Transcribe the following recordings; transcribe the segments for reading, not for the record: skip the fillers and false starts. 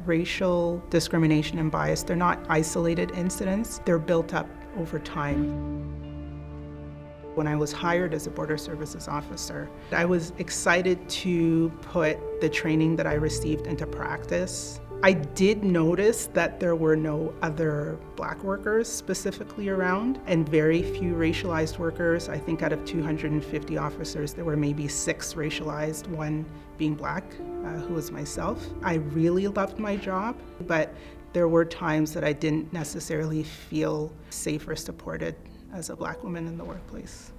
Racial discrimination and bias, they're not isolated incidents, they're built up over time. When I was hired as a border services officer, I was excited to put the training that I received into practice. I did notice that there were no other Black workers specifically around, and very few racialized workers. I think out of 250 officers, there were maybe 6 racialized, 1 being Black, who was myself. I really loved my job, but there were times that I didn't necessarily feel safe or supported as a Black woman in the workplace.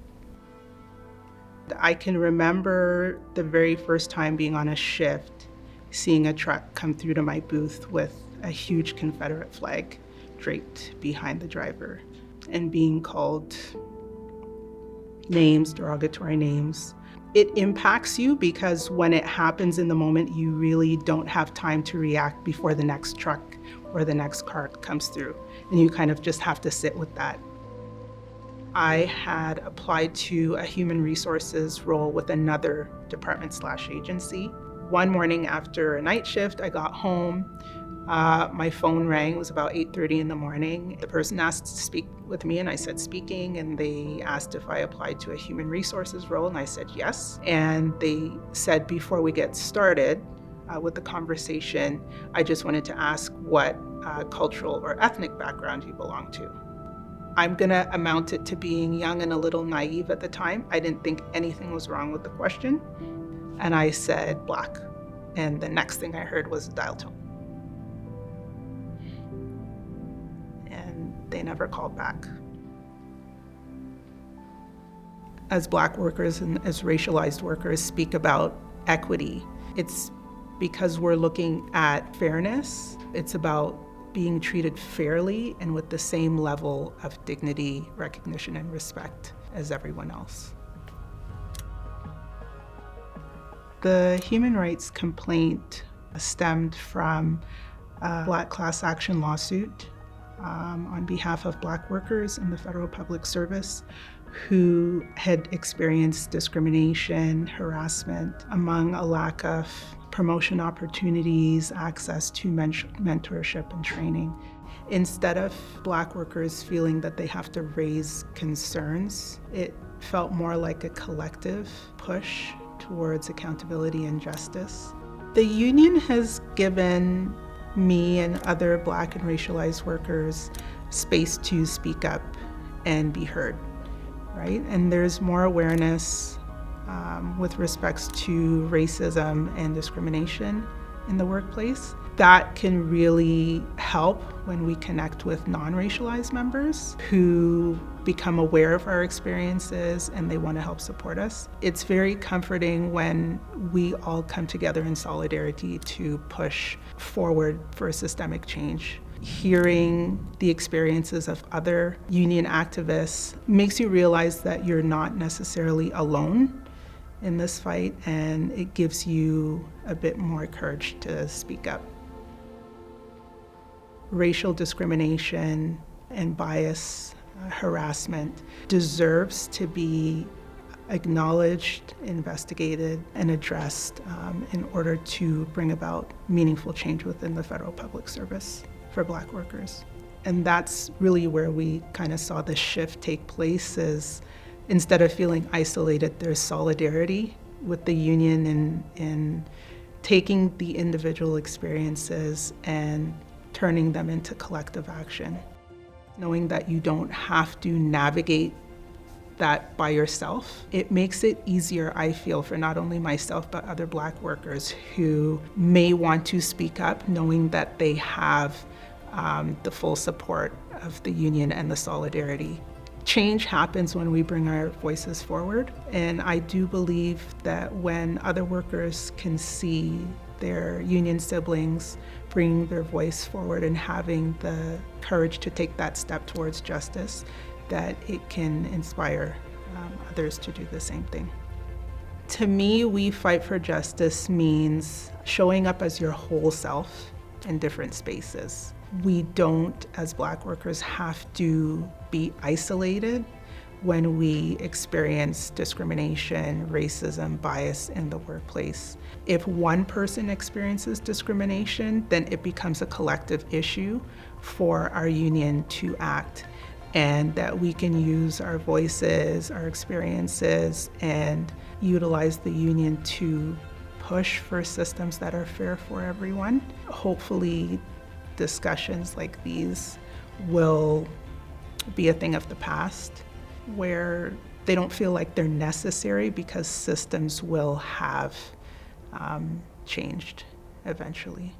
I can remember the very first time being on a shift, seeing a truck come through to my booth with a huge Confederate flag draped behind the driver and being called names, derogatory names. It impacts you because when it happens in the moment, you really don't have time to react before the next truck or the next car comes through, and you kind of just have to sit with that. I had applied to a human resources role with another department/agency. One morning after a night shift, I got home. My phone rang. It was about 8:30 in the morning. The person asked to speak with me, and I said speaking, and they asked if I applied to a human resources role, and I said yes. And they said, before we get started with the conversation, I just wanted to ask what cultural or ethnic background you belong to. I'm gonna amount it to being young and a little naive at the time. I didn't think anything was wrong with the question. And I said Black. And the next thing I heard was dial tone. And they never called back. As Black workers and as racialized workers speak about equity, it's because we're looking at fairness. It's about being treated fairly and with the same level of dignity, recognition, and respect as everyone else. The human rights complaint stemmed from a Black class action lawsuit on behalf of Black workers in the federal public service who had experienced discrimination, harassment, among a lack of promotion opportunities, access to mentorship and training. Instead of Black workers feeling that they have to raise concerns, it felt more like a collective push towards accountability and justice. The union has given me and other Black and racialized workers space to speak up and be heard, right? And there's more awareness with respects to racism and discrimination in the workplace. That can really help when we connect with non-racialized members who become aware of our experiences and they want to help support us. It's very comforting when we all come together in solidarity to push forward for a systemic change. Hearing the experiences of other union activists makes you realize that you're not necessarily alone in this fight, and it gives you a bit more courage to speak up. Racial discrimination and bias, harassment deserves to be acknowledged, investigated, and addressed in order to bring about meaningful change within the federal public service for Black workers. And that's really where we kind of saw the shift take place, is instead of feeling isolated, there's solidarity with the union in taking the individual experiences and turning them into collective action. Knowing that you don't have to navigate that by yourself, it makes it easier, I feel, for not only myself, but other Black workers who may want to speak up, knowing that they have the full support of the union and the solidarity. Change happens when we bring our voices forward, and I do believe that when other workers can see their union siblings bringing their voice forward and having the courage to take that step towards justice, that it can inspire others to do the same thing. To me, We Fight for Justice means showing up as your whole self in different spaces. We don't, as Black workers, have to be isolated. when we experience discrimination, racism, bias in the workplace. If one person experiences discrimination, then it becomes a collective issue for our union to act, and that we can use our voices, our experiences, and utilize the union to push for systems that are fair for everyone. Hopefully, discussions like these will be a thing of the past, where they don't feel like they're necessary because systems will have changed eventually.